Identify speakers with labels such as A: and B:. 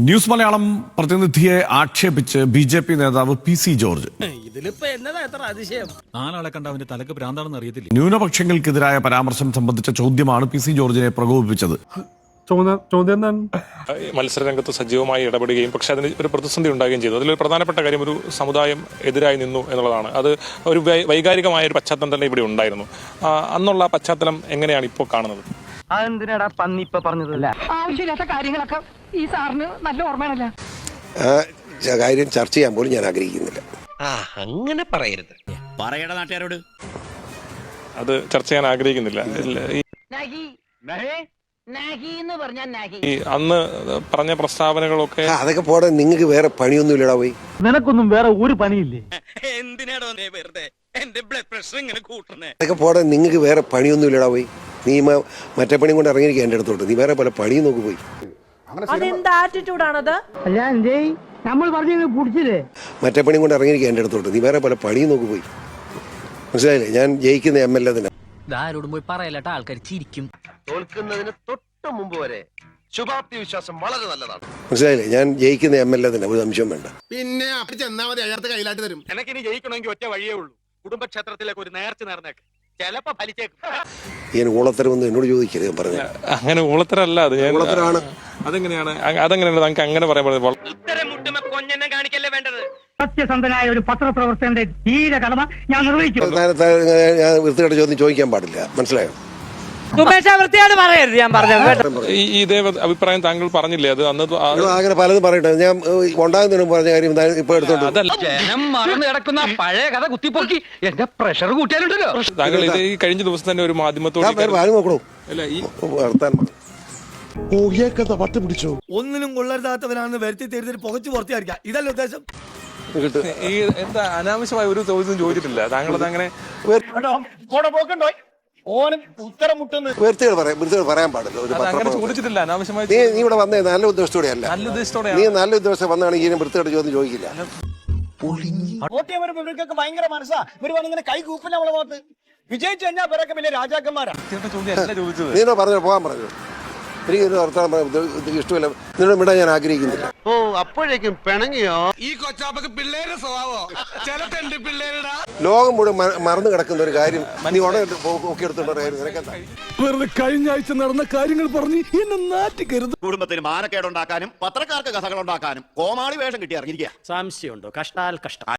A: News Malayalam പ്രതിനിധിയെ ആക്ഷേപിച്ച് BJP. നേതാവ് പി.സി. ജോർജ്.
B: നാലാളെ കണ്ട അവന്റെ തലക്ക് ഭ്രാന്താണെന്ന് അറിയത്തില്ല.
A: ന്യൂനപക്ഷങ്ങൾക്കെതിരായ പരാമർശം സംബന്ധിച്ച ചോദ്യമാണ് പി.സി. ജോർജിനെ പ്രകോപിപ്പിച്ചത്.
C: മത്സരരംഗത്ത് സജീവമായി ഇടപെടുകയും പക്ഷെ അതിന് ഒരു പ്രതിസന്ധി ഉണ്ടാകുകയും ചെയ്തു. അതിലൊരു പ്രധാനപ്പെട്ട കാര്യം ഒരു സമുദായം എതിരായി നിന്നു എന്നുള്ളതാണ്. അത് ഒരു വൈകാരികമായ ഒരു പശ്ചാത്തലം തന്നെ ഇവിടെ ഉണ്ടായിരുന്നു. അന്നുള്ള പശ്ചാത്തലം എങ്ങനെയാണ് ഇപ്പോൾ കാണുന്നത്?
D: അതെന്തിനാടാ പന്നി ഇപ്പൊ പറഞ്ഞതല്ല ആവശ്യമില്ലാത്ത കാര്യങ്ങളൊക്കെ ഈ സാറിന് നല്ല ഓർമ്മയാണല്ലോ.
E: കാര്യം ചർച്ച ചെയ്യാൻ പോലും ഞാൻ ആഗ്രഹിക്കുന്നില്ല.
F: അങ്ങനെ പറയരുത്.
B: പറയട നാട്ടുകാരോട്.
C: അത് ചർച്ച ചെയ്യാൻ ആഗ്രഹിക്കുന്നില്ല. ഈ അന്ന് പറഞ്ഞ പ്രസ്താവനകളൊക്കെ
E: അതൊക്കെ പോടെ, നിങ്ങൾക്ക് വേറെ പണിയൊന്നും ഇല്ലടാ. പോയി
D: നിനക്കൊന്നും വേറെ ഒരു പണിയില്ലേ?
F: എന്തിനാടോ വെറുതെ എന്റെ ബ്ലഡ് പ്രഷർ ഇങ്ങനെ കൂട്ടണേ?
E: അതൊക്കെ പോടെ, നിങ്ങൾക്ക് വേറെ പണിയൊന്നും ഇല്ലടാ. പോയി നീ മറ്റേ പണി കൊണ്ട് ഇറങ്ങിയിരിക്കുക എൻ്റെ അടുത്തോട്ട്. നീ വേറെ പല പണിയും നോക്കി പോയി.
D: നമ്മൾ പറഞ്ഞു കുടിച്ചില്ലേ?
E: മറ്റേ പണി കൊണ്ട് ഇറങ്ങിയിരിക്കുക എൻ്റെ അടുത്തോട്ട്. നീ വേറെ പല പണിയും നോക്കി പോയി. മനസ്സിലായില്ലേ? ഞാൻ ജയിക്കുന്ന MLA തന്നെ.
G: ആരോടും പോയി പറയലട്ട, ആൾക്കാർ ചിരിക്കും.
F: തോൽക്കുന്നതിന് തൊട്ട് മുമ്പ് വരെ ശുഭാപ്തി വിശ്വാസം വളരെ നല്ലതാണ്.
E: മനസ്സിലായില്ലേ? ഞാൻ ജയിക്കുന്ന MLA തന്നെ, ഒരു സംശയം വേണ്ട.
H: പിന്നെ ചെന്നാ മതി, അയാൾക്ക് കയ്യിലായിട്ട് തരും.
F: എനിക്കിനി ജയിക്കണമെങ്കിൽ ഒറ്റ വഴിയേ ഉള്ളൂ. കുടുംബക്ഷേത്രത്തിലേക്ക് ഒരു നേർച്ച നേർന്നേക്ക്, ചിലപ്പോ ഫലിച്ചേക്കും.
E: ഞാൻ ഊളത്തരമൊന്നും എന്നോട് ചോദിക്കരുത്. ഞാൻ പറഞ്ഞു
C: അങ്ങനെ ഊളത്തരല്ല. അത്
E: ഊളത്തരാണ്.
C: അതെങ്ങനെയാണ് നമുക്ക് അങ്ങനെ പറയാൻ പറ്റുന്നത്?
F: ഇത്തരം മുട്ടുമ കൊഞ്ഞെന്നെ കാണിക്കല്ലേ വേണ്ടത്.
D: സത്യസന്ധനായ ഒരു പത്രപ്രവർത്തകന്റെ ധീര കടമ ഞാൻ നിർവഹിക്കും.
E: ഞാൻ വൃത്തികെട്ട ചോദ്യം ചോദിക്കാൻ പാടില്ല. മനസ്സിലായോ?
G: പറയരുത്, ഞാൻ പറഞ്ഞത്.
C: ഇതേ അഭിപ്രായം താങ്കൾ പറഞ്ഞില്ലേ? അത് അന്ന്
E: അങ്ങനെ പലതും പറയട്ടെ. ഞാൻ ഉണ്ടാകുന്നതിനും പറഞ്ഞ കാര്യം ഇപ്പൊ എടുത്തോണ്ട്
G: ജനം മറന്നു കിടക്കുന്ന പഴയ കഥ കുത്തിപ്പൊക്കി എന്റെ പ്രഷർ കൂട്ടിയാലുണ്ടല്ലോ.
C: താങ്കൾ ഇത് ഈ കഴിഞ്ഞ ദിവസം തന്നെ ഒരു മാധ്യമത്തോട്
E: നോക്കണോ?
C: അല്ല, ഈ
H: ഒന്നിനും കൊള്ളരുതാത്തവനാണെന്ന് വരുത്തി തീർത്തിട്ട് പുകച്ചു പുറത്തിയായിരിക്കാം. ഇതല്ല ഉദ്ദേശം.
C: ഈ എന്താ അനാവശ്യമായ ഒരു ചോദ്യം ചോദിച്ചിട്ടില്ല. താങ്കളത് അങ്ങനെ
E: പറയാൻ പാടില്ല.
C: അങ്ങനെ ചോദിച്ചിട്ടില്ല. അനാവശ്യമായി
E: നീ ഇവിടെ വന്നേ നല്ല ഉദ്ദേശത്തോടെ അല്ല. നീ നല്ല ഉദ്ദേശം വന്നാണെങ്കിൽ വൃത്തികെട്ട ചോദ്യം ചോദിക്കില്ല.
H: ഭയങ്കര മനസ്സാ. ഇവര് വന്നിങ്ങനെ കൈ കൂപ്പില്ല നമ്മളെ ഭാഗത്ത്. വിജയിച്ചു കഴിഞ്ഞാൽ പേരൊക്കെ വലിയ രാജാക്കന്മാരാ.
C: ചോദിച്ചത്
E: നീ പറഞ്ഞു പോകാൻ പറഞ്ഞു. എനിക്ക് ഇഷ്ടമില്ല. നിന്നോട് വിടാൻ ഞാൻ ആഗ്രഹിക്കുന്നില്ല.
F: ഓ, അപ്പോഴേക്കും പിണങ്ങിയോ?
H: ഈ കൊച്ചാപ്പക്ക് പിള്ളേരുടെ സ്വഭാവോ? ചില തെണ്ടി പിള്ളേരുടെ
E: ലോകം മുഴുവൻ മറന്നു കിടക്കുന്ന ഒരു കാര്യം നീ ഉടനെ ഒക്കെ എടുത്തോണ്ട് നിനക്കെന്താ?
A: വെറുതെ കഴിഞ്ഞ ആഴ്ച നടന്ന കാര്യങ്ങൾ പറഞ്ഞ് എന്നെ നാറ്റിക്കരുത്.
F: കുടുംബത്തിന് മാനക്കേടുണ്ടാക്കാനും പത്രക്കാർക്ക് കഥകൾ ഉണ്ടാക്കാനും കോമാളി വേഷം കിട്ടി ഇറങ്ങിയിരിക്കുക.
G: സംശയമുണ്ടോ? കഷ്ടാൽ കഷ്ടം.